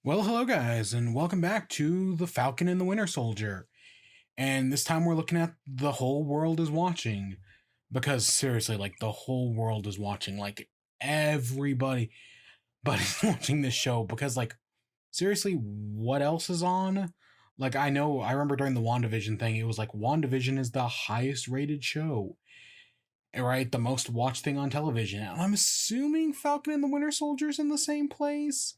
Well, hello guys, and welcome back to the Falcon and the Winter Soldier. And this time we're looking at The Whole World is Watching. Because seriously, like the whole world is watching. Like everybody but is watching this show. Because like seriously, what else is on? Like I remember during the WandaVision thing, it was like WandaVision is the highest rated show. Right? The most watched thing on television. And I'm assuming Falcon and the Winter Soldier's in the same place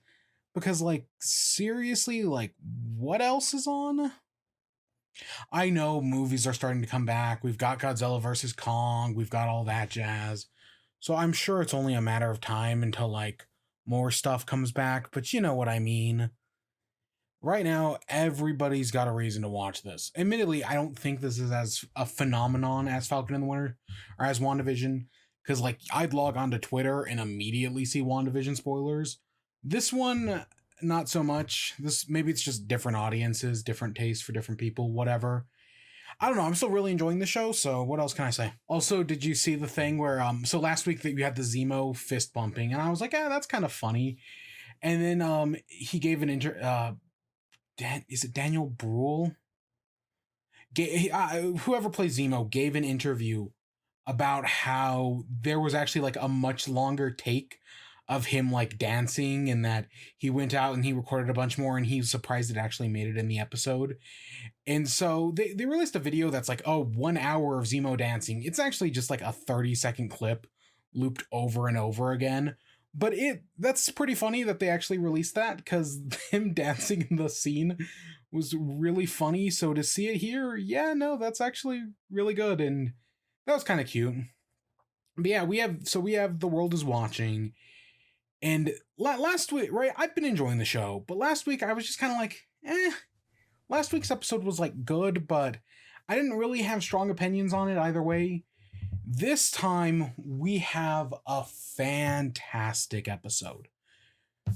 because like seriously, like what else is on? I know movies are starting to come back. We've got Godzilla versus Kong, we've got all that jazz, so I'm sure it's only a matter of time until like more stuff comes back, but you know what I mean. Right now everybody's got a reason to watch this. Admittedly, I don't think this is as a phenomenon as Falcon and the Winter or as WandaVision, because like I'd log on to Twitter and immediately see WandaVision spoilers. This one, not so much. This maybe it's just different audiences, different tastes for different people, whatever. I don't know. I'm still really enjoying the show, so what else can I say? Also, did you see the thing where so last week that we had the Zemo fist bumping, and I was like, that's kind of funny. And then he gave an is it Daniel Bruhl? Whoever plays Zemo gave an interview about how there was actually like a much longer take of him like dancing, and that he went out and he recorded a bunch more and he was surprised it actually made it in the episode. And so they released a video that's like, oh, 1 hour of Zemo dancing. It's actually just like a 30-second clip looped over and over again. But that's pretty funny that they actually released that, because him dancing in the scene was really funny. So to see it here, yeah, no, that's actually really good. And that was kind of cute. But yeah, we have The World is Watching. And last week, right, I've been enjoying the show, but last week I was just kind of like, last week's episode was like good, but I didn't really have strong opinions on it either way. This time we have a fantastic episode.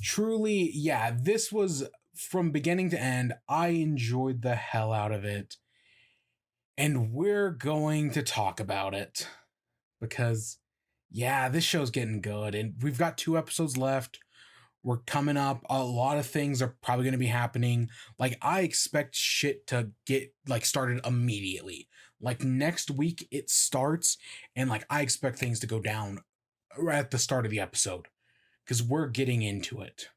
Truly, yeah, this was from beginning to end. I enjoyed the hell out of it. And we're going to talk about it because, yeah, this show's getting good. And we've got 2 episodes left. We're coming up. A lot of things are probably going to be happening. Like, I expect shit to get like started immediately. Like next week it starts, and like I expect things to go down right at the start of the episode because we're getting into it.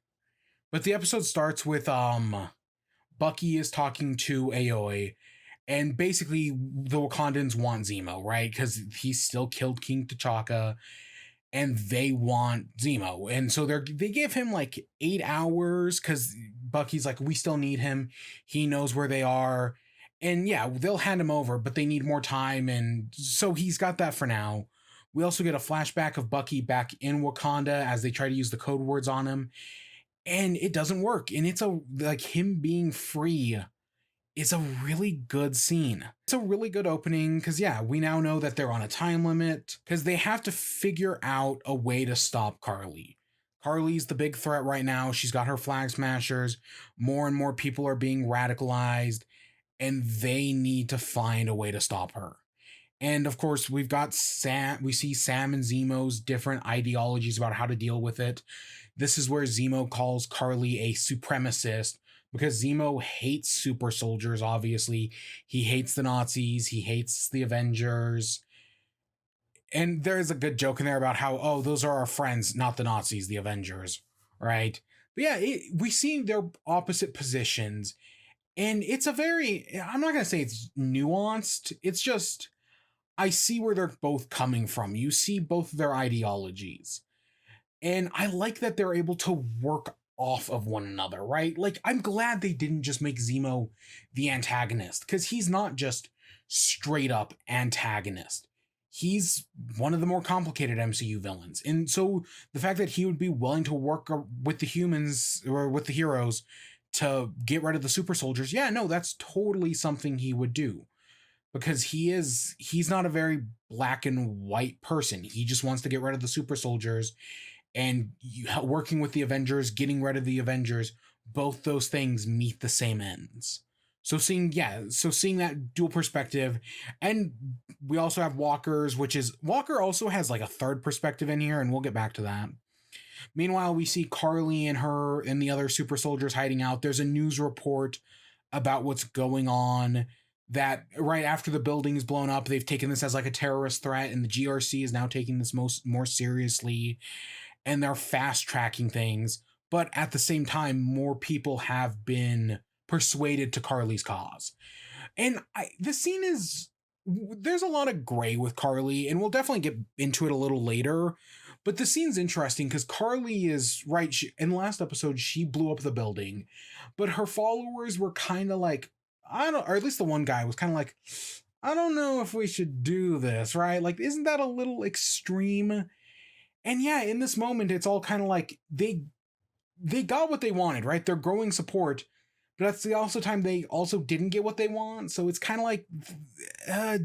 But the episode starts with Bucky is talking to Aoi, and basically the Wakandans want Zemo, right? Because he still killed King T'Chaka, and they want Zemo. And so they give him like 8 hours because Bucky's like, we still need him. He knows where they are. And yeah, they'll hand him over, but they need more time. And so he's got that for now. We also get a flashback of Bucky back in Wakanda as they try to use the code words on him. And it doesn't work. And it's like him being free is a really good scene. It's a really good opening because, yeah, we now know that they're on a time limit because they have to figure out a way to stop Carly. Carly's the big threat right now. She's got her flag smashers. More and more people are being radicalized, and they need to find a way to stop her. And of course, we've got Sam. We see Sam and Zemo's different ideologies about how to deal with it. This is where Zemo calls Carly a supremacist because Zemo hates super soldiers, obviously. He hates the Nazis, he hates the Avengers. And there's a good joke in there about how, oh, those are our friends, not the Nazis, the Avengers, right? But yeah, we see their opposite positions. And it's I'm not going to say it's nuanced. It's just, I see where they're both coming from. You see both their ideologies. And I like that they're able to work off of one another, right? Like, I'm glad they didn't just make Zemo the antagonist, because he's not just straight up antagonist. He's one of the more complicated MCU villains. And so the fact that he would be willing to work with the humans or with the heroes to get rid of the super soldiers, yeah, no, that's totally something he would do. Because he's not a very black and white person. He just wants to get rid of the super soldiers, and working with the Avengers, getting rid of the Avengers, both those things meet the same ends. So seeing that dual perspective. And we also have Walker also has like a third perspective in here, and we'll get back to that. Meanwhile, we see Carly and her and the other super soldiers hiding out. There's a news report about what's going on, that right after the building is blown up, they've taken this as like a terrorist threat, and the GRC is now taking this more seriously, and they're fast tracking things. But at the same time, more people have been persuaded to Carly's cause. And this scene is, there's a lot of gray with Carly, and we'll definitely get into it a little later. But the scene's interesting because Carly is right. In the last episode, she blew up the building, but her followers were kind of like, I don't, or at least the one guy was kind of like, I don't know if we should do this, right? Like, isn't that a little extreme? And yeah, in this moment, it's all kind of like they got what they wanted, right? They're growing support, but that's the also time they also didn't get what they want. So it's kind of like,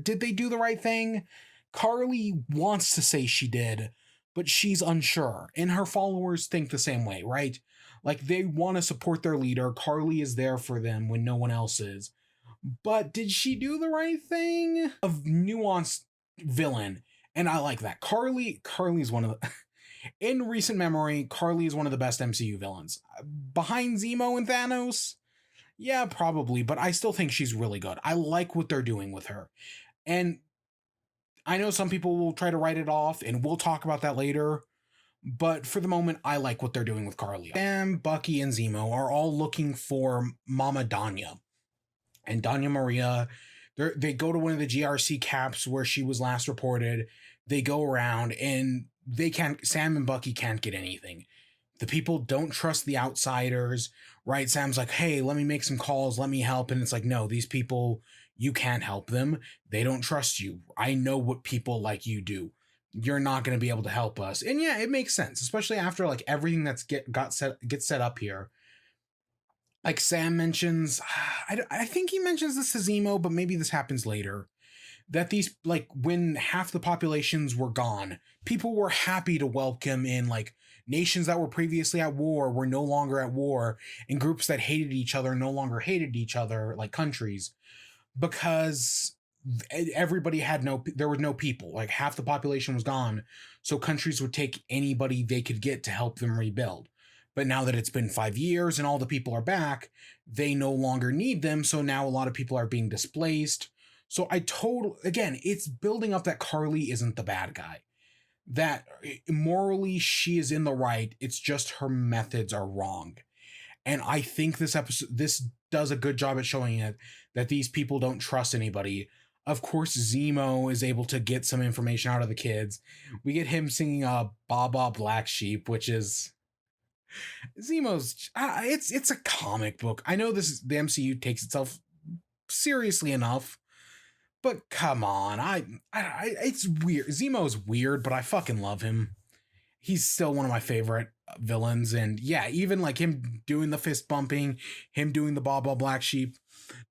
did they do the right thing? Carly wants to say she did, but she's unsure, and her followers think the same way, right? Like, they want to support their leader. Carly is there for them when no one else is. But did she do the right thing? A nuanced villain, and I like that. Carly's one of the in recent memory, Carly is one of the best MCU villains. Behind Zemo and Thanos? Yeah, probably, but I still think she's really good. I like what they're doing with her. And I know some people will try to write it off, and we'll talk about that later. But for the moment, I like what they're doing with Carly. Sam, Bucky, and Zemo are all looking for Mama Danya. And Danya Maria, they go to one of the GRC caps where she was last reported. They go around, and Sam and Bucky can't get anything. The people don't trust the outsiders, right? Sam's like, hey, let me make some calls, let me help. And it's like, no, these people, you can't help them. They don't trust you. I know what people like you do. You're not going to be able to help us. And yeah, it makes sense, especially after like everything that's gets set up here. Like Sam mentions, I think he mentions this to Zemo, but maybe this happens later, that these, like, when half the populations were gone, people were happy to welcome in, like, nations that were previously at war were no longer at war, and groups that hated each other no longer hated each other, like countries, because everybody had there were no people, like half the population was gone, so countries would take anybody they could get to help them rebuild. But now that it's been 5 years and all the people are back, they no longer need them, so now a lot of people are being displaced. So again, it's building up that Carly isn't the bad guy. That morally she is in the right, it's just her methods are wrong. And I think this does a good job at showing it, that these people don't trust anybody. Of course, Zemo is able to get some information out of the kids. We get him singing Baba Black Sheep, which is Zemo's. It's a comic book. I know the MCU takes itself seriously enough, but come on, it's weird. Zemo's weird, but I fucking love him. He's still one of my favorite villains, and yeah, even like him doing the fist bumping, him doing the Baba Black Sheep,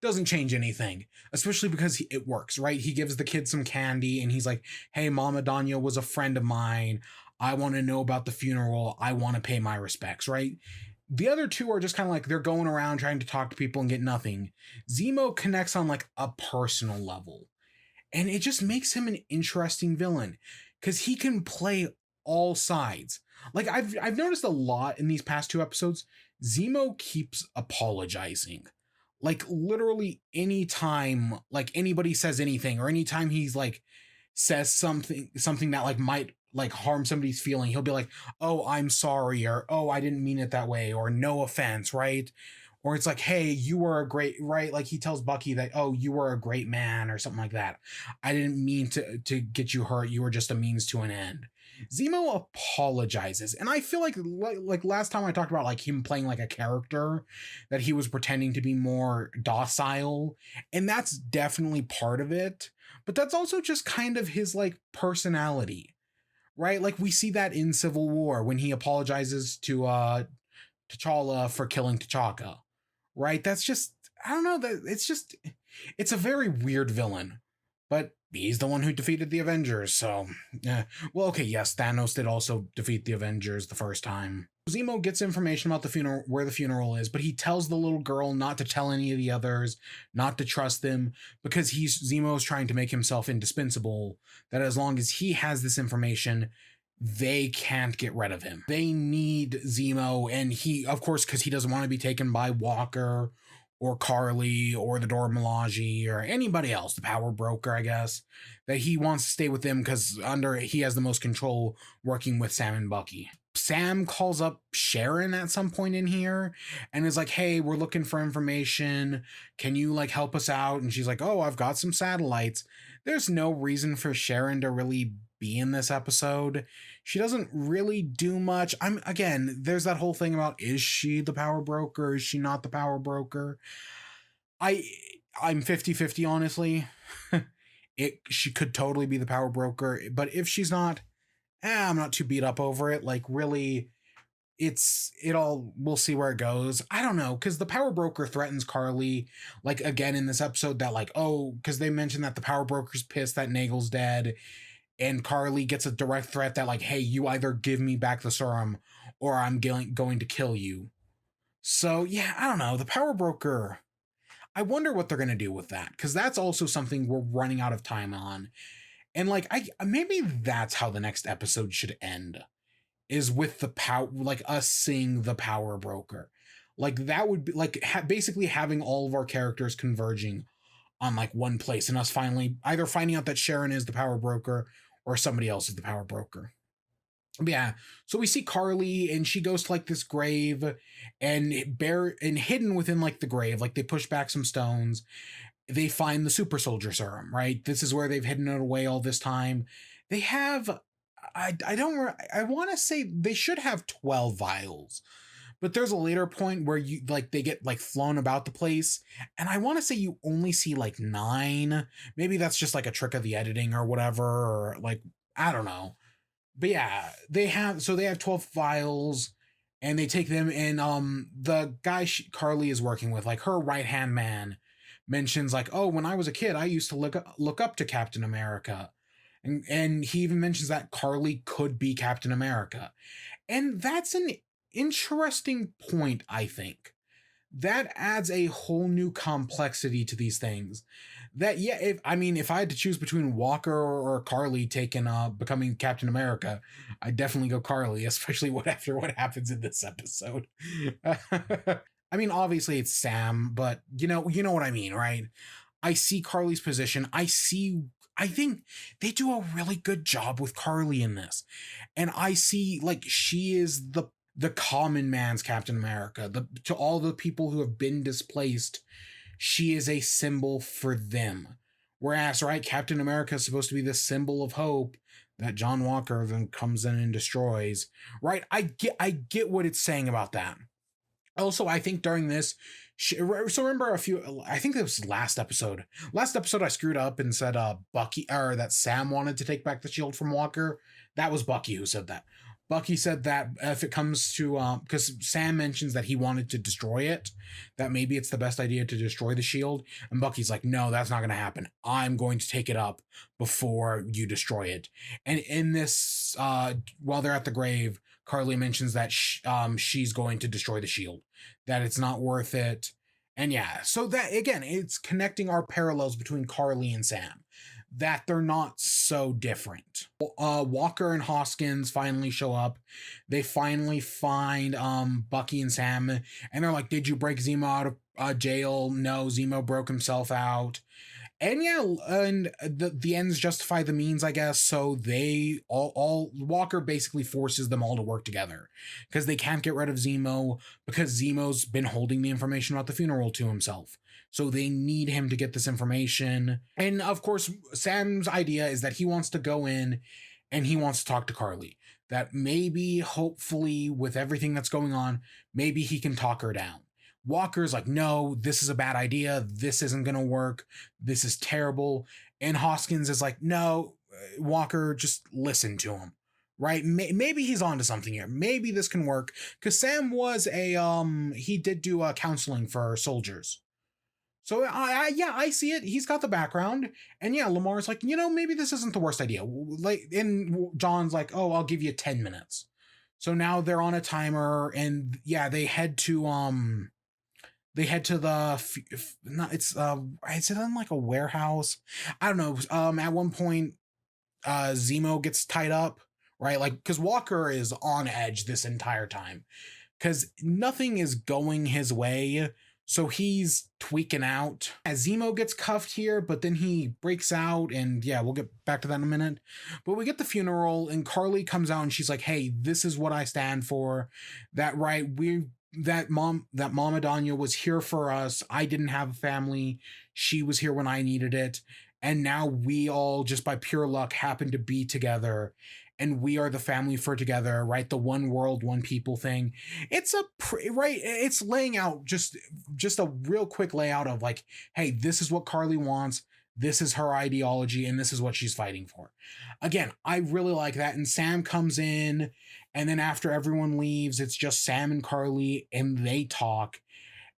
doesn't change anything. Especially because it works, right? He gives the kid some candy, and he's like, "Hey, Mama Danya was a friend of mine. I want to know about the funeral. I want to pay my respects," right? The other two are just kind of like, they're going around trying to talk to people and get nothing. Zemo connects on like a personal level. And it just makes him an interesting villain because he can play all sides. Like I've noticed a lot in these past 2 episodes, Zemo keeps apologizing. Like literally anytime like anybody says anything, or anytime he's like says something that like might like harm somebody's feeling, he'll be like, "Oh, I'm sorry," or "Oh, I didn't mean it that way," or "No offense," right? Or it's like, "Hey, you were a great," right? Like he tells Bucky that, "Oh, you were a great man," or something like that. "I didn't mean to get you hurt. You were just a means to an end." Zemo apologizes, and I feel like last time I talked about like him playing like a character, that he was pretending to be more docile, and that's definitely part of it. But that's also just kind of his like personality, right? Like we see that in Civil War when he apologizes to T'Challa for killing T'Chaka, right? That's just, I don't know, that it's a very weird villain, but he's the one who defeated the Avengers, so yeah. Well, okay, yes, Thanos did also defeat the Avengers the first time. Zemo gets information about the funeral, where the funeral is, but he tells the little girl not to tell any of the others, not to trust them, because Zemo's trying to make himself indispensable, that as long as he has this information, they can't get rid of him. They need Zemo, and he, of course, because he doesn't want to be taken by Walker or Carly or the Dora Milaje or anybody else, the power broker, I guess, that he wants to stay with them because he has the most control working with Sam and Bucky. Sam calls up Sharon at some point in here and is like, hey, we're looking for information. Can you like help us out? And she's like, oh, I've got some satellites. There's no reason for Sharon to really be in this episode. She doesn't really do much. There's that whole thing about, is she the power broker? Is she not the power broker? I'm 50-50, honestly. She could totally be the power broker, but if she's not, I'm not too beat up over it. Like, really, we'll see where it goes. I don't know, because the power broker threatens Carly, like, again in this episode, that like, oh, because they mentioned that the power broker's pissed that Nagel's dead, and Carly gets a direct threat that like, hey, you either give me back the serum or I'm going to kill you. So yeah, I don't know, the power broker, I wonder what they're going to do with that, because that's also something we're running out of time on. And like, maybe that's how the next episode should end, is with the power, like us seeing the power broker. Like that would be like basically having all of our characters converging on like one place, and us finally either finding out that Sharon is the power broker or somebody else is the power broker. But yeah, so we see Carly, and she goes to like this grave, and hidden within like the grave, like they push back some stones, they find the super soldier serum, right? This is where they've hidden it away all this time. They have, I want to say they should have 12 vials, but there's a later point where they get like flown about the place, and I want to say you only see like 9. Maybe that's just like a trick of the editing or whatever, or like, I don't know. But yeah, they have 12 vials, and they take them, and the guy Carly is working with, like her right hand man, mentions like, oh, when I was a kid, I used to look up to Captain America, and he even mentions that Carly could be Captain America, and that's an interesting point. I think that adds a whole new complexity to these things. That, yeah, if I had to choose between Walker or Carly becoming Captain America, I'd definitely go Carly, especially after what happens in this episode. Obviously it's Sam, but you know what I mean, right? I see Carly's position. I think they do a really good job with Carly in this. And I see like she is the common man's Captain America. To all the people who have been displaced, she is a symbol for them. Whereas, right, Captain America is supposed to be the symbol of hope that John Walker then comes in and destroys. Right? I get what it's saying about that. Also, I think during this, so remember I think it was last episode. Last episode I screwed up and said Bucky, or that Sam wanted to take back the shield from Walker. That was Bucky who said that. Bucky said that if it comes to, because Sam mentions that he wanted to destroy it, that maybe it's the best idea to destroy the shield. And Bucky's like, no, that's not going to happen. I'm going to take it up before you destroy it. And in this, while they're at the grave, Carly mentions that she's going to destroy the shield, that it's not worth it. And yeah, so that, again, it's connecting our parallels between Carly and Sam, that they're not so different. Walker and Hoskins finally show up. They finally find Bucky and Sam, and they're like, did you break Zemo out of jail? No, Zemo broke himself out. And yeah, and the ends justify the means, I guess. So they all Walker basically forces them all to work together, because they can't get rid of Zemo, because Zemo's been holding the information about the funeral to himself. So they need him to get this information. And of course, Sam's idea is that he wants to go in and he wants to talk to Carly. That maybe, hopefully, with everything that's going on, maybe he can talk her down. Walker's like, no, this is a bad idea. This isn't going to work. This is terrible. And Hoskins is like, no, Walker, just listen to him. Right? Maybe he's onto something here. Maybe this can work. Because Sam was he did do counseling for soldiers. So I see it. He's got the background. And yeah, Lamar's like, maybe this isn't the worst idea. Like, and John's like, oh, I'll give you 10 minutes. So now they're on a timer, and yeah, they head to the is it in like a warehouse? I don't know. At one point, Zemo gets tied up, right? Like, because Walker is on edge this entire time because nothing is going his way. So he's tweaking out. As Zemo gets cuffed here, but then he breaks out, and yeah, we'll get back to that in a minute. But we get the funeral, and Carly comes out and she's like, "Hey, this is what I stand for. That right, that Mama Danya was here for us. I didn't have a family. She was here when I needed it. And now we all, just by pure luck, happen to be together. And we are the family for together, right? The one world, one people thing. It's right. It's laying out just a real quick layout of like, hey, this is what Carly wants. This is her ideology, and this is what she's fighting for. Again, I really like that. And Sam comes in, and then after everyone leaves, it's just Sam and Carly, and they talk.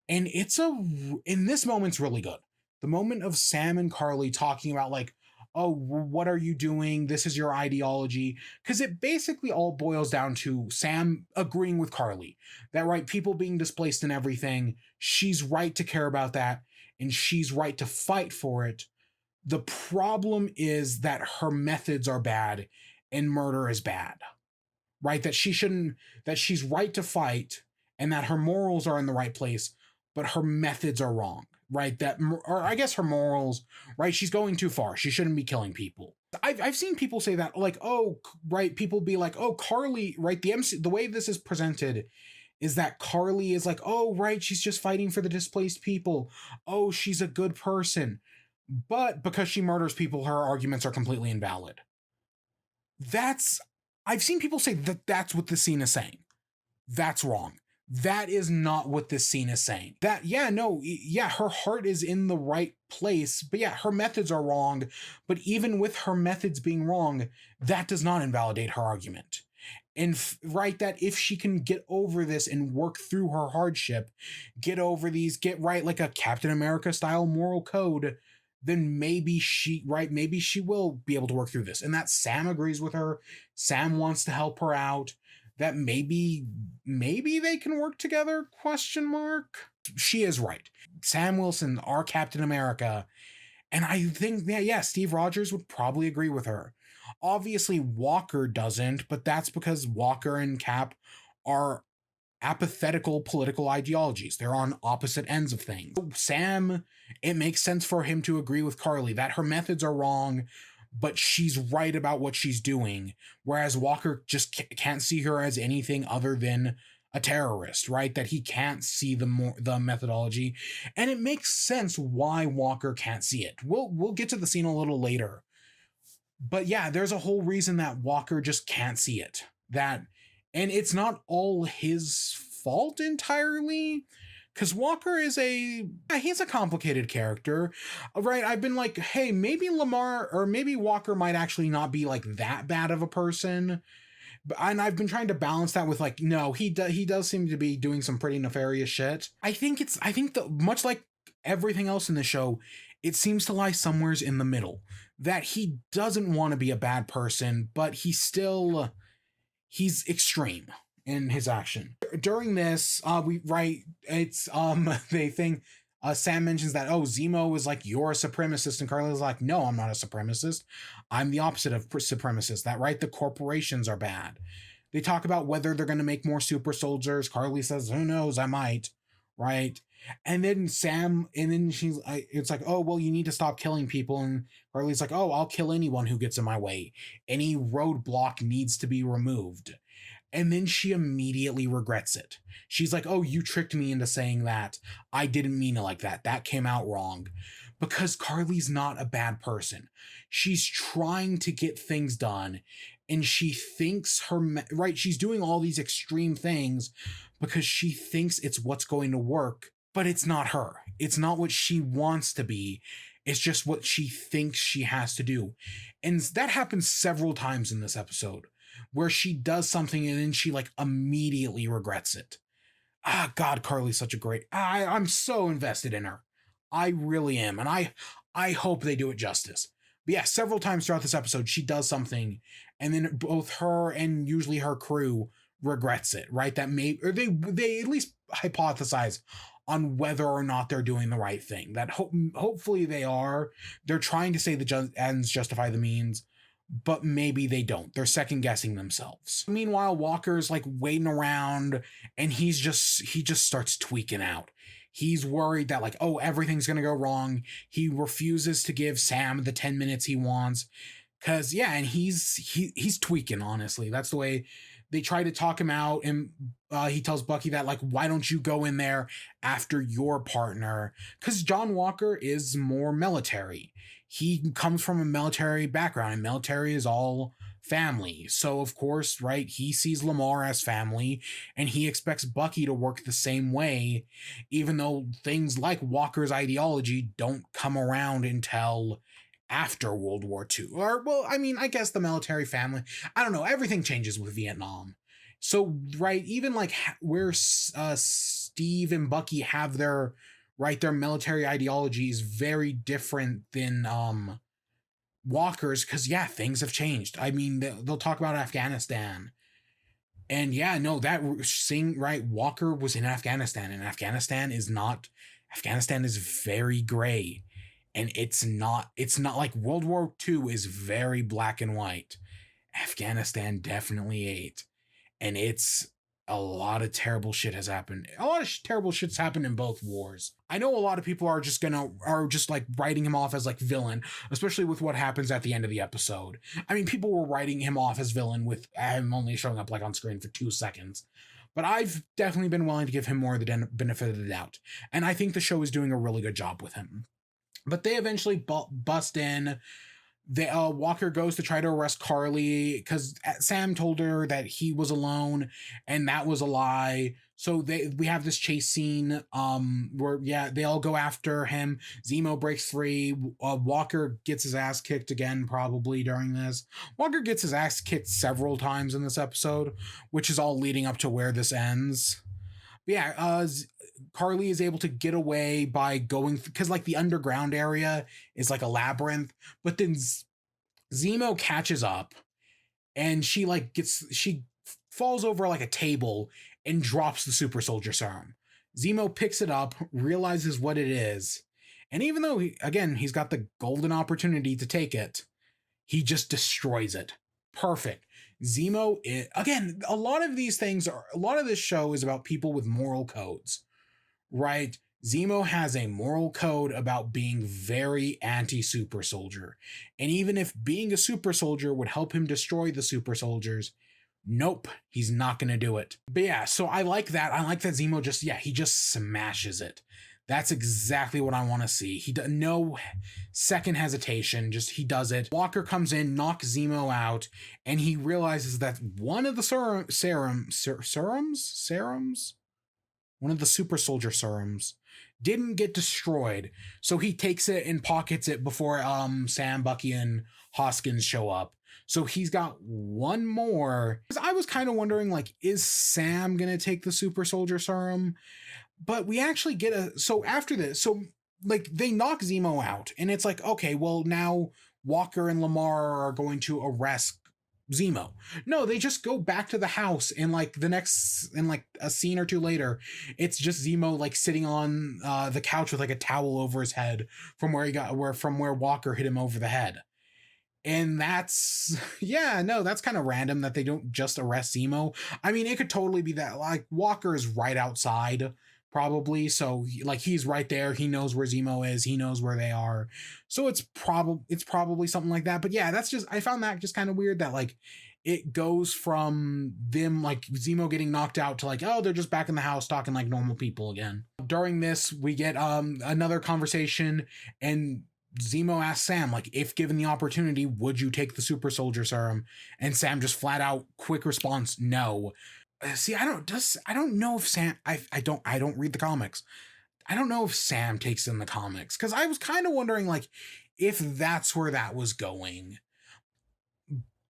And in this moment's really good. The moment of Sam and Carly talking about like, oh, what are you doing? This is your ideology. Because it basically all boils down to Sam agreeing with Carly that, right, people being displaced and everything, she's right to care about that, and she's right to fight for it. The problem is that her methods are bad and murder is bad, right? That she's right to fight and that her morals are in the right place, but her methods are wrong, right? Or I guess her morals, right? She's going too far. She shouldn't be killing people. I've seen people say that, like, oh, right. People be like, oh, Carly, right? The way this is presented is that Carly is like, oh, right, she's just fighting for the displaced people. Oh, she's a good person. But because she murders people, her arguments are completely invalid. I've seen people say that that's what the scene is saying. That's wrong. That is not what this scene is saying. Her heart is in the right place, but yeah, her methods are wrong. But even with her methods being wrong, that does not invalidate her argument. And right, that if she can get over this and work through her hardship, get right like a Captain America style moral code, then maybe she will be able to work through this. And that Sam agrees with her. Sam wants to help her out. That maybe they can work together, ? She is right. Sam Wilson, our Captain America. And I think, yeah, Steve Rogers would probably agree with her. Obviously, Walker doesn't, but that's because Walker and Cap are apathetical political ideologies. They're on opposite ends of things. Sam, it makes sense for him to agree with Carly that her methods are wrong, but she's right about what she's doing, whereas Walker just can't see her as anything other than a terrorist, right? That he can't see the methodology, and it makes sense why Walker can't see it. We'll get to the scene a little later, but yeah, there's a whole reason that Walker just can't see it. And it's not all his fault entirely, because Walker he's a complicated character, right? I've been like, hey, maybe Walker might actually not be like that bad of a person. And I've been trying to balance that with like, no, he does seem to be doing some pretty nefarious shit. I think much like everything else in the show, it seems to lie somewheres in the middle, that he doesn't want to be a bad person, but he's extreme in his action. During this, they think Sam mentions that, oh, Zemo is like, you're a supremacist, and Carly's like, no, I'm not a supremacist. I'm the opposite of supremacist. That right, the corporations are bad. They talk about whether they're going to make more super soldiers. Carly says, who knows, I might, right? And then it's like, oh, well, you need to stop killing people. And Carly's like, oh, I'll kill anyone who gets in my way. Any roadblock needs to be removed. And then she immediately regrets it. She's like, oh, you tricked me into saying that. I didn't mean it like that. That came out wrong. Because Carly's not a bad person. She's trying to get things done. And she thinks she's doing all these extreme things because she thinks it's what's going to work. But it's not her. It's not what she wants to be. It's just what she thinks she has to do. And that happens several times in this episode, where she does something and then she like immediately regrets it. God, Carly's such a great... I'm so invested in her. I really am. And I hope they do it justice. But yeah, several times throughout this episode, she does something and then both her and usually her crew regrets it, right? That they at least hypothesize on whether or not they're doing the right thing. That hopefully they are. They're trying to say the ends justify the means, but maybe they don't. They're second guessing themselves. Meanwhile, Walker's like waiting around, and he just starts tweaking out. He's worried that like, oh, everything's gonna go wrong. He refuses to give Sam the 10 minutes he wants. Cause yeah, and he's tweaking, honestly. That's the way they try to talk him out, and he tells Bucky that like, why don't you go in there after your partner? Because John Walker is more military. He comes from a military background, and military is all family. So of course, right, he sees Lamar as family, and he expects Bucky to work the same way, even though things like Walker's ideology don't come around until after World War II. Or, well, I mean, I guess the military family, I don't know, everything changes with Vietnam. So, right, even like where Steve and Bucky have their, right, their military ideology is very different than Walker's, because, yeah, things have changed. I mean, they'll talk about Afghanistan. And yeah, no, that seeing, right, Walker was in Afghanistan, and Afghanistan is very gray. And it's not like World War II is very black and white. Afghanistan definitely ain't. And it's a lot of terrible shit has happened. A lot of terrible shit's happened in both wars. I know a lot of people are just like writing him off as like villain, especially with what happens at the end of the episode. I mean, people were writing him off as villain with him only showing up like on screen for 2 seconds. But I've definitely been willing to give him more of the benefit of the doubt. And I think the show is doing a really good job with him. But they eventually bust in. Walker goes to try to arrest Carly because Sam told her that he was alone, and that was a lie. So we have this chase scene where, yeah, they all go after him. Zemo breaks free. Walker gets his ass kicked again, probably during this. Walker gets his ass kicked several times in this episode, which is all leading up to where this ends. But yeah, Carly is able to get away by going, because like the underground area is like a labyrinth, but then Zemo catches up, and she falls over like a table and drops the super soldier serum. Zemo picks it up, realizes what it is, and even though he's got the golden opportunity to take it, he just destroys it. Perfect. Zemo again, a lot of this show is about people with moral codes. Right? Zemo has a moral code about being very anti-super soldier. And even if being a super soldier would help him destroy the super soldiers, nope, he's not going to do it. But yeah, so I like that. I like that Zemo he just smashes it. That's exactly what I want to see. No second hesitation, just he does it. Walker comes in, knocks Zemo out, and he realizes that one of the serums? One of the super soldier serums didn't get destroyed, so he takes it and pockets it before Sam, Bucky, and Hoskins show up. So he's got one more. I was kind of wondering, like, is Sam gonna take the super soldier serum? But we actually get so after this, so like they knock Zemo out, and it's like, okay, well now Walker and Lamar are going to arrest Zemo. No, they just go back to the house, and like a scene or two later, it's just Zemo like sitting on the couch with like a towel over his head from where Walker hit him over the head. And that's that's kind of random that they don't just arrest Zemo. I mean, it could totally be that like Walker is right outside probably, so like he's right there, he knows where Zemo is, he knows where they are, so it's probably something like that. But yeah, I found that just kind of weird that like it goes from them like Zemo getting knocked out to like, oh, they're just back in the house talking like normal people again. During this, we get another conversation, and Zemo asks Sam, like, if given the opportunity, would you take the super soldier serum? And Sam just flat out quick response, no. See, I don't know if Sam, I don't read the comics. I don't know if Sam takes in the comics, because I was kind of wondering like if that's where that was going.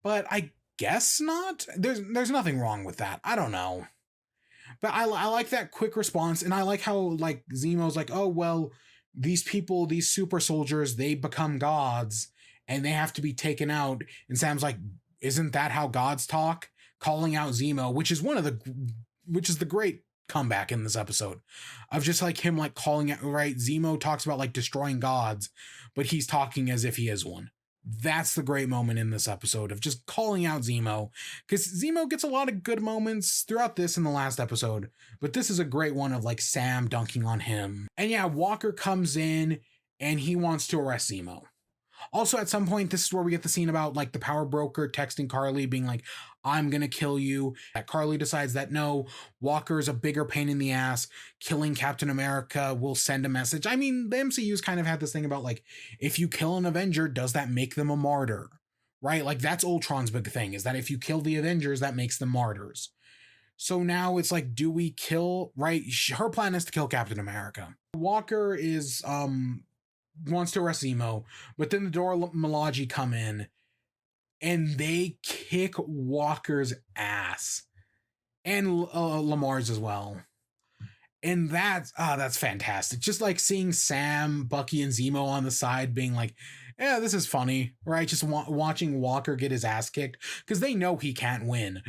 But I guess not. There's nothing wrong with that. I don't know. But I like that quick response, and I like how like Zemo's like, oh well, these people, these super soldiers, they become gods and they have to be taken out. And Sam's like, isn't that how gods talk? Calling out Zemo, which is the great comeback in this episode of just like him like calling out, right? Zemo talks about like destroying gods, but he's talking as if he is one. That's the great moment in this episode of just calling out Zemo, because Zemo gets a lot of good moments throughout this and the last episode, but this is a great one of like Sam dunking on him. And yeah, Walker comes in and he wants to arrest Zemo. Also, at some point, this is where we get the scene about like the power broker texting Carly, being like, I'm gonna kill you. That Carly decides that no, Walker's a bigger pain in the ass. Killing Captain America will send a message. I mean, the MCU's kind of had this thing about like, if you kill an Avenger, does that make them a martyr? Right? Like, that's Ultron's big thing, is that if you kill the Avengers, that makes them martyrs. So now it's like, do we kill, right? Her plan is to kill Captain America. Walker is, wants to arrest Zemo, but then the Dora Milaje come in and they kick Walker's ass and Lamar's as well. And that's fantastic. Just like seeing Sam, Bucky, and Zemo on the side being like, yeah, this is funny, right? Just watching Walker get his ass kicked because they know he can't win.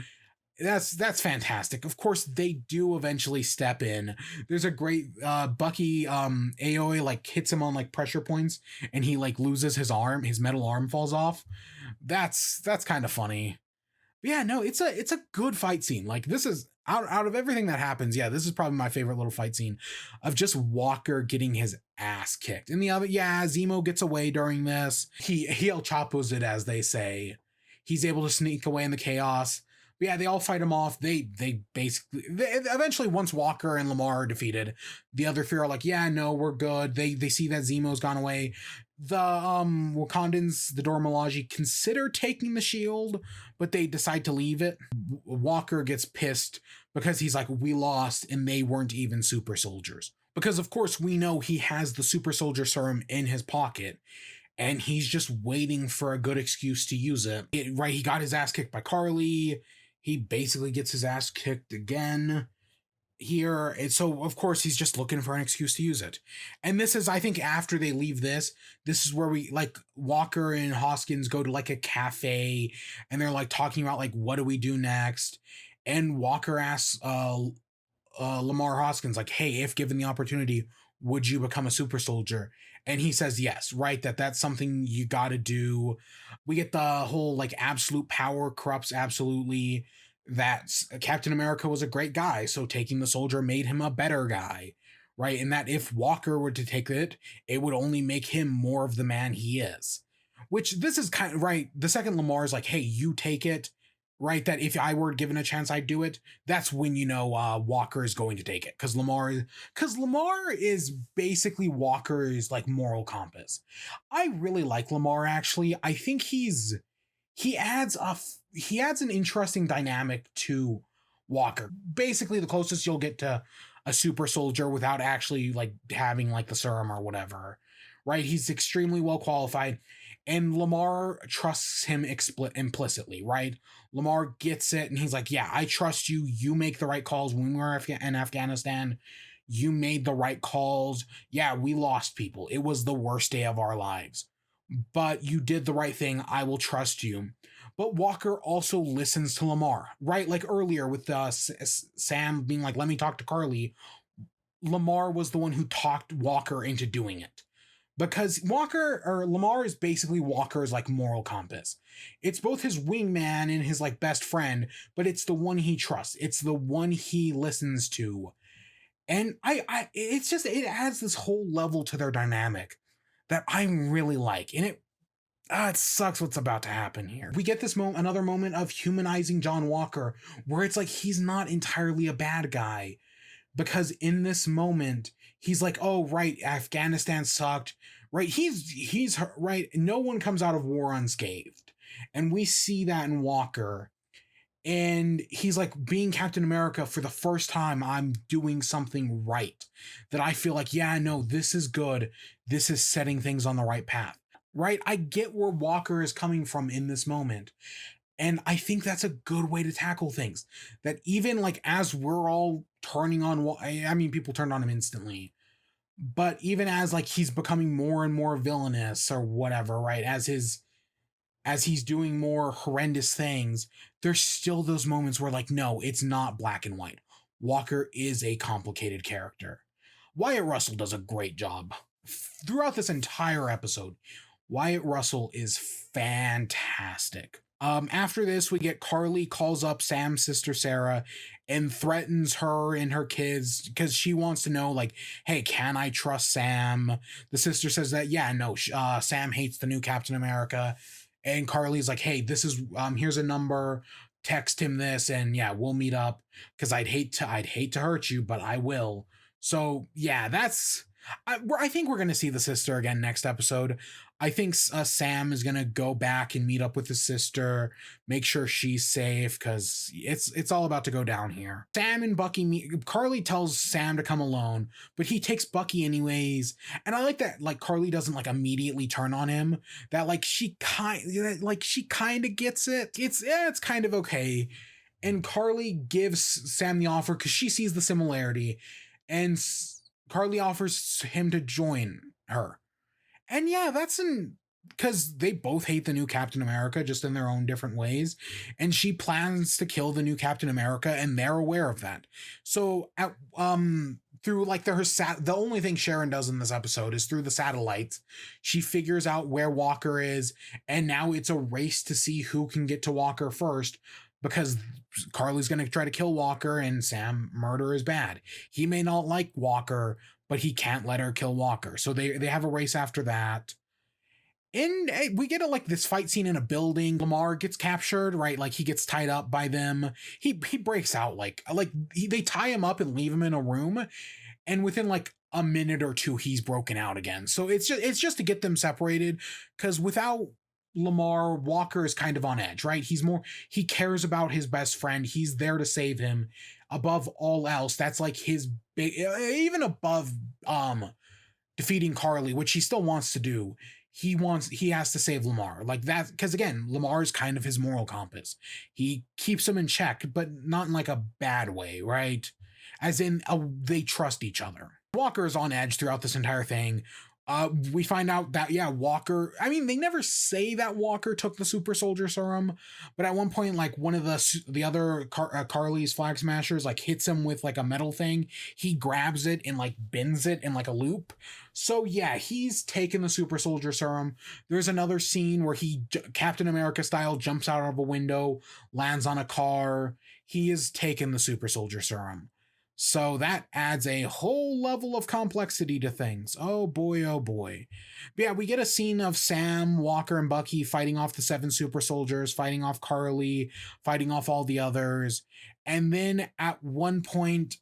That's fantastic. Of course, they do eventually step in. There's a great Bucky AOA like hits him on like pressure points, and he like loses his arm. His metal arm falls off. That's kind of funny. But yeah, no, it's a good fight scene. Like, this is out of everything that happens. Yeah, this is probably my favorite little fight scene of just Walker getting his ass kicked. And the other, yeah, Zemo gets away during this. He El Chapo's it, as they say. He's able to sneak away in the chaos. But yeah, they all fight him off. They basically eventually, once Walker and Lamar are defeated, the other three are like, yeah, no, we're good. They see that Zemo's gone away. The Wakandans, the Dora Milaje, consider taking the shield, but they decide to leave it. Walker gets pissed because he's like, we lost and they weren't even super soldiers. Because of course we know he has the super soldier serum in his pocket, and he's just waiting for a good excuse to use it. Right, he got his ass kicked by Carly. He basically gets his ass kicked again here. And so, of course, he's just looking for an excuse to use it. And this is, I think, after they leave this is where we, like, Walker and Hoskins go to, like, a cafe, and they're, like, talking about, like, what do we do next? And Walker asks Lamar Hoskins, like, hey, if given the opportunity, would you become a super soldier? And he says yes, right? That's something you gotta do. We get the whole like absolute power corrupts absolutely. That Captain America was a great guy, so taking the soldier made him a better guy, right? And that if Walker were to take it, it would only make him more of the man he is. Which this is kind of right. The second Lamar's like, hey, you take it, right? That if I were given a chance, I'd do it. That's when you know Walker is going to take it, because Lamar is basically Walker's like moral compass. I really like Lamar, actually. I think he adds an interesting dynamic to Walker. Basically, the closest you'll get to a super soldier without actually like having like the serum or whatever, right? He's extremely well qualified. And Lamar trusts him implicitly, right? Lamar gets it, and he's like, yeah, I trust you. You make the right calls. When we were in Afghanistan, you made the right calls. Yeah, we lost people. It was the worst day of our lives. But you did the right thing. I will trust you. But Walker also listens to Lamar, right? Like earlier with Sam being like, let me talk to Carly. Lamar was the one who talked Walker into doing it. Because Lamar is basically Walker's like moral compass. It's both his wingman and his like best friend, but it's the one he trusts. It's the one he listens to. And it adds this whole level to their dynamic that I really like. And it sucks what's about to happen here. We get this another moment of humanizing John Walker, where it's like he's not entirely a bad guy. Because in this moment, he's like, oh, right, Afghanistan sucked, right? He's right. No one comes out of war unscathed. And we see that in Walker. And he's like, being Captain America, for the first time, I'm doing something right. That I feel like, yeah, no, this is good. This is setting things on the right path, right? I get where Walker is coming from in this moment. And I think that's a good way to tackle things. That even like as we're all turning on, I mean, people turned on him instantly, but even as like he's becoming more and more villainous or whatever, right? As he's doing more horrendous things, there's still those moments where like, no, it's not black and white. Walker is a complicated character. Wyatt Russell does a great job throughout this entire episode. Wyatt Russell is fantastic. After this, we get Carly calls up Sam's sister Sarah and threatens her and her kids because she wants to know, like, hey, can I trust Sam? The sister says that, yeah, no, Sam hates the new Captain America. And Carly's like, hey, this is here's a number, text him this, and yeah, we'll meet up because I'd hate to hurt you, but I will. So yeah, I think we're gonna see the sister again next episode. I think Sam is gonna go back and meet up with his sister, make sure she's safe, because it's all about to go down here. Sam and Bucky meet. Carly tells Sam to come alone, but he takes Bucky anyways. And I like that, like, Carly doesn't like immediately turn on him. That she kind of gets it. It's kind of okay. And Carly gives Sam the offer because she sees the similarity, and Carly offers him to join her. And yeah, because they both hate the new Captain America just in their own different ways. And she plans to kill the new Captain America, and they're aware of that. So through like the only thing Sharon does in this episode is through the satellites, she figures out where Walker is, and now it's a race to see who can get to Walker first, because Carly's going to try to kill Walker, and Sam, murder is bad. He may not like Walker, but he can't let her kill Walker. So they have a race after that. And we get this fight scene in a building. Lamar gets captured, right? Like, he gets tied up by them. He breaks out, they tie him up and leave him in a room. And within like a minute or two, he's broken out again. So it's just to get them separated, because without Lamar, Walker is kind of on edge, right? He cares about his best friend. He's there to save him above all else. That's like his big, even above defeating Carly, which he still wants to do. He has to save Lamar, like that, because again, Lamar is kind of his moral compass. He keeps him in check, but not in like a bad way, right? As in, they trust each other. Walker is on edge throughout this entire thing. We find out that, yeah, Walker, I mean, they never say that Walker took the super soldier serum, but at one point, like, one of the other Carly's flag smashers, like, hits him with like a metal thing. He grabs it and like bends it in like a loop. So yeah, he's taken the super soldier serum. There's another scene where he, Captain America style, jumps out of a window, lands on a car. He has taken the super soldier serum. So that adds a whole level of complexity to things. Oh boy, oh boy. But yeah, we get a scene of Sam, Walker, and Bucky fighting off the 7 super soldiers, fighting off Carly, fighting off all the others. And then at one point,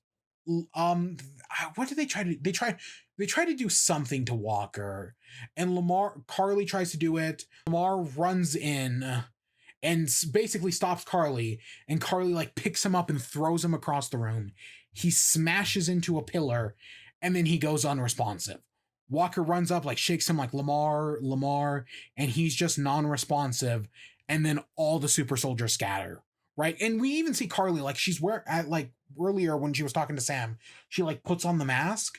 what did they try to do? They try to do something to Walker. And Carly tries to do it. Lamar runs in and basically stops Carly. And Carly like picks him up and throws him across the room. He smashes into a pillar, and then he goes unresponsive. Walker runs up, like, shakes him like, Lamar, and he's just non-responsive, and then all the super soldiers scatter, right? And we even see Carly, like, earlier when she was talking to Sam, she like puts on the mask,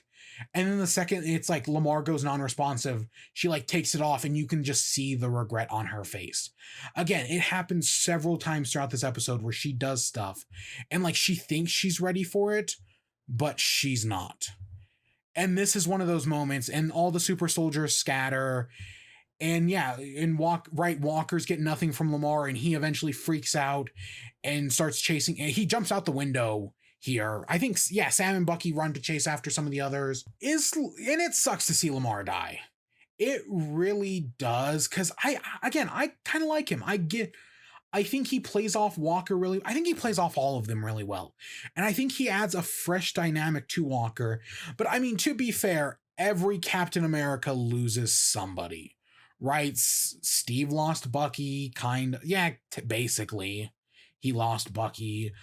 and then the second it's like Lamar goes non-responsive, she like takes it off, and you can just see the regret on her face. Again, it happens several times throughout this episode where she does stuff and like she thinks she's ready for it, but she's not. And this is one of those moments, and all the super soldiers scatter. And yeah, Walker's getting nothing from Lamar, and he eventually freaks out and starts chasing. He jumps out the window here. I think, yeah, Sam and Bucky run to chase after some of the others. And it sucks to see Lamar die. It really does, because I kind of like him. I think he plays off Walker really. I think he plays off all of them really well. And I think he adds a fresh dynamic to Walker. But I mean, to be fair, every Captain America loses somebody, right? Steve lost Bucky, basically. He lost Bucky.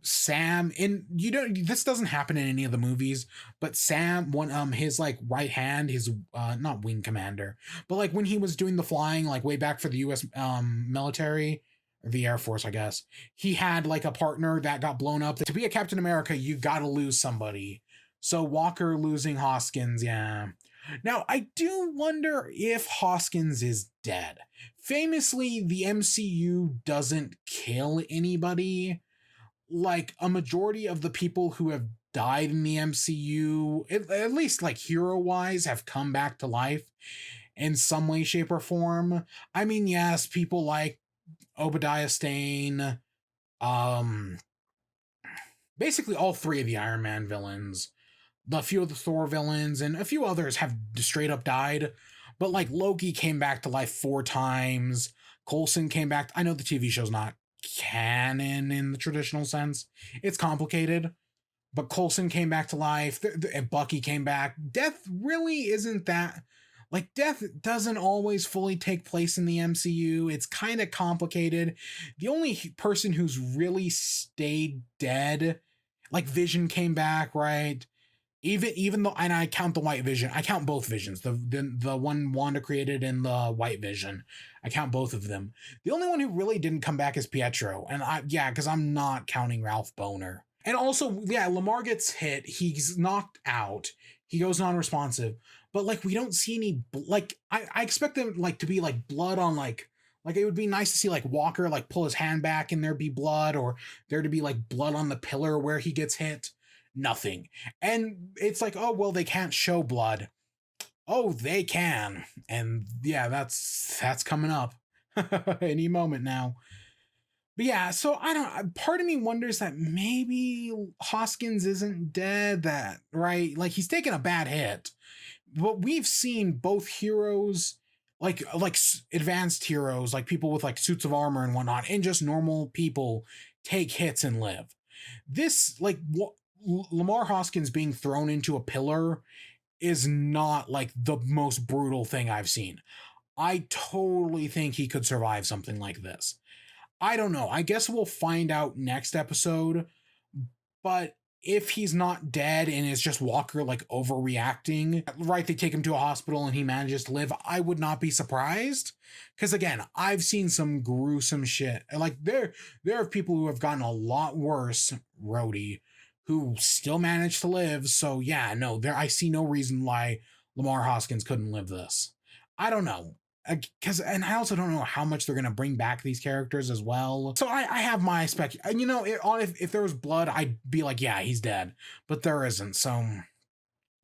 Sam, and this doesn't happen in any of the movies, but Sam, his like right hand, his not wing commander, but like when he was doing the flying, like way back for the US military, or the Air Force, I guess, he had like a partner that got blown up. To be a Captain America, you gotta lose somebody. So Walker losing Hoskins, yeah. Now, I do wonder if Hoskins is dead. Famously, the MCU doesn't kill anybody. Like, a majority of the people who have died in the MCU, at least like hero-wise, have come back to life. in some way, shape, or form. I mean, yes, people like Obadiah Stane, um, basically all three of the Iron Man villains, a few of the Thor villains, and a few others have straight up died. But like Loki came back to life 4 times. Coulson came back. I know the TV show's not canon in the traditional sense. It's complicated. But Coulson came back to life. And Bucky came back. Death really isn't that. Like, death doesn't always fully take place in the MCU. It's kind of complicated. The only person who's really stayed dead, like Vision came back, right? Even though, and I count the White Vision, I count both Visions, the one Wanda created and the White Vision, I count both of them. The only one who really didn't come back is Pietro, and because I'm not counting Ralph Boner. And also, yeah, Lamar gets hit, he's knocked out, he goes non-responsive, but like we don't see any I expect them like to be like blood on like it would be nice to see like Walker like pull his hand back and there be blood, or there to be like blood on the pillar where he gets hit. Nothing. And it's like, oh, well, they can't show blood. Oh, they can. And yeah, that's coming up any moment now. But yeah, so I don't, part of me wonders that maybe Hoskins isn't dead, that, right? Like he's taken a bad hit. But we've seen both heroes, like advanced heroes, like people with like suits of armor and whatnot, and just normal people take hits and live. This, like, Lamar Hoskins being thrown into a pillar is not like the most brutal thing I've seen. I totally think he could survive something like this. I don't know. I guess we'll find out next episode. But if he's not dead and it's just Walker like overreacting, right? They take him to a hospital and he manages to live. I would not be surprised. Because again, I've seen some gruesome shit. Like there are people who have gotten a lot worse, Rhodey, who still managed to live. So yeah, no, I see no reason why Lamar Hoskins couldn't live this. I don't know. And I also don't know how much they're going to bring back these characters as well. So I have my you know, if there was blood, I'd be like, yeah, he's dead, but there isn't. So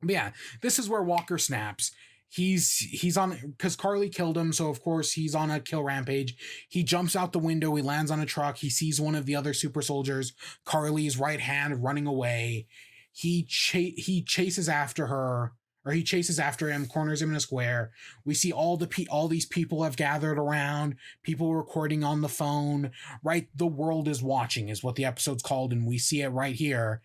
but yeah, this is where Walker snaps. He's on, because Carly killed him, so of course he's on a kill rampage. He jumps out the window, he lands on a truck, he sees one of the other super soldiers, Carly's right hand, running away. He chases after her, or he chases after him, corners him in a square. We see all these people have gathered around, people recording on the phone, right? The world is watching is what the episode's called, and we see it right here.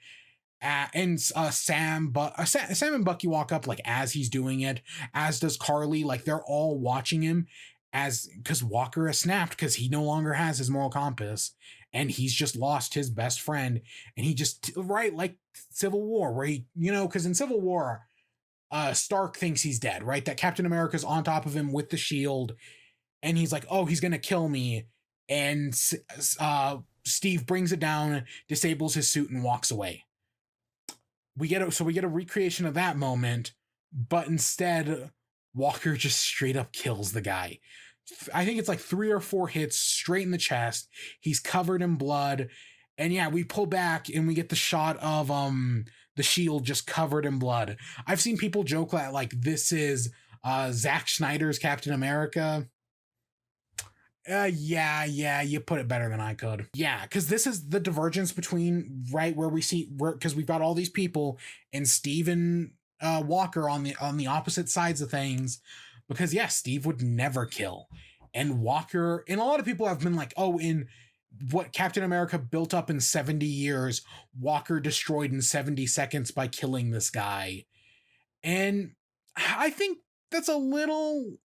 And Sam and Bucky walk up like as he's doing it, as does Carly. Like they're all watching him, because Walker has snapped, because he no longer has his moral compass, and he's just lost his best friend. And he just, right, like Civil War, where he, you know, because in Civil War, Stark thinks he's dead, right? That Captain America's on top of him with the shield, and he's like, oh, he's gonna kill me. And Steve brings it down, disables his suit, and walks away. We get a recreation of that moment, but instead Walker just straight up kills the guy. I think it's like 3 or 4 hits straight in the chest. He's covered in blood. And yeah, we pull back and we get the shot of the shield just covered in blood. I've seen people joke that like this is Zack Snyder's Captain America. Yeah, you put it better than I could. Yeah, because this is the divergence between, right, where we see, because we've got all these people and Steve and Walker on the opposite sides of things. Because yeah, Steve would never kill, and Walker, and a lot of people have been like, oh, in what Captain America built up in 70 years, Walker destroyed in 70 seconds by killing this guy. And I think that's a little,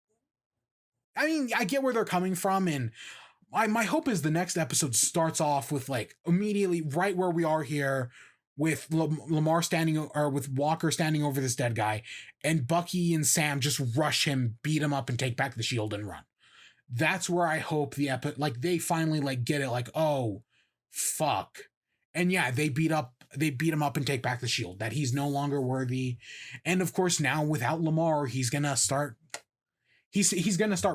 I mean, I get where they're coming from, and my hope is the next episode starts off with like immediately right where we are here, with Lamar standing, or with Walker standing over this dead guy, and Bucky and Sam just rush him, beat him up, and take back the shield and run. That's where I hope like they finally like get it, like, oh fuck. And yeah, they beat him up and take back the shield, that he's no longer worthy. And of course now without Lamar, he's gonna start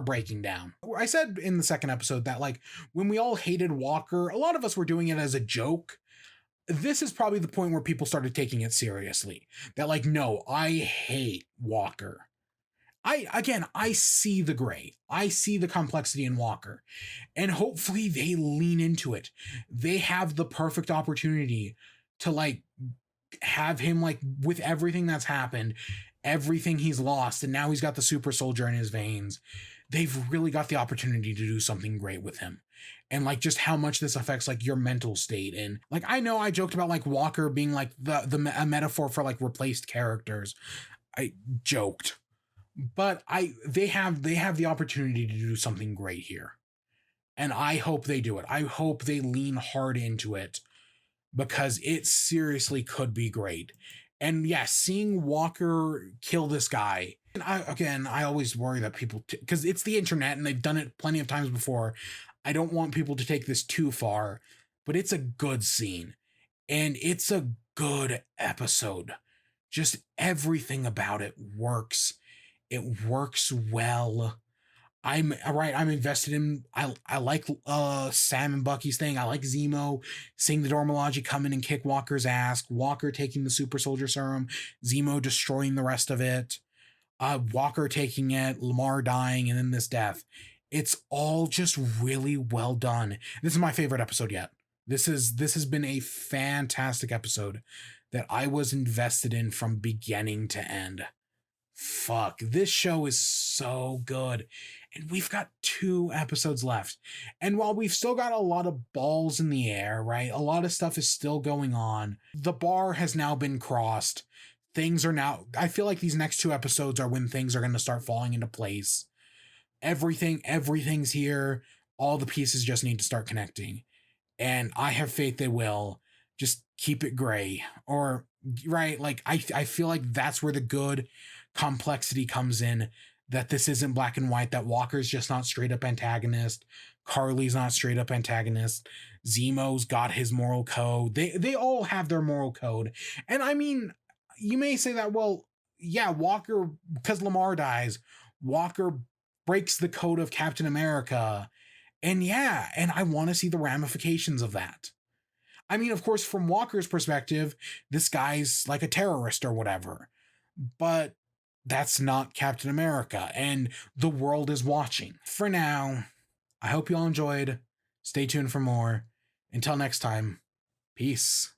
breaking down. I said in the second episode that like when we all hated Walker, a lot of us were doing it as a joke. This is probably the point where people started taking it seriously. That like, no, I hate Walker. I see the gray. I see the complexity in Walker. And hopefully they lean into it. They have the perfect opportunity to like have him like with everything that's happened, everything he's lost, and now he's got the super soldier in his veins. They've really got the opportunity to do something great with him. And like just how much this affects like your mental state. And like I know I joked about like Walker being like a metaphor for like replaced characters. I joked. But they have the opportunity to do something great here. And I hope they do it. I hope they lean hard into it because it seriously could be great. And yeah, seeing Walker kill this guy. And I always worry that people, because it's the internet and they've done it plenty of times before. I don't want people to take this too far, but it's a good scene and it's a good episode. Just everything about it works. It works well. I'm right. I'm invested in. I like Sam and Bucky's thing. I like Zemo seeing the Dormology come in and kick Walker's ass. Walker taking the Super Soldier Serum. Zemo destroying the rest of it. Walker taking it. Lamar dying, and then this death. It's all just really well done. This is my favorite episode yet. This has been a fantastic episode that I was invested in from beginning to end. Fuck, this show is so good. And we've got 2 episodes left. And while we've still got a lot of balls in the air, right? A lot of stuff is still going on. The bar has now been crossed. Things are now, I feel like these next 2 episodes are when things are going to start falling into place. Everything's here. All the pieces just need to start connecting. And I have faith they will. Just keep it gray. Or, right, like, I feel like that's where the good complexity comes in, that this isn't black and white, that Walker's just not straight up antagonist, Carly's not straight up antagonist, Zemo's got his moral code. They all have their moral code. And I mean, you may say that, well, yeah, Walker, because Lamar dies, Walker breaks the code of Captain America. And yeah, and I want to see the ramifications of that. I mean, of course, from Walker's perspective, this guy's like a terrorist or whatever. But that's not Captain America, and the world is watching. For now, I hope you all enjoyed. Stay tuned for more. Until next time, peace.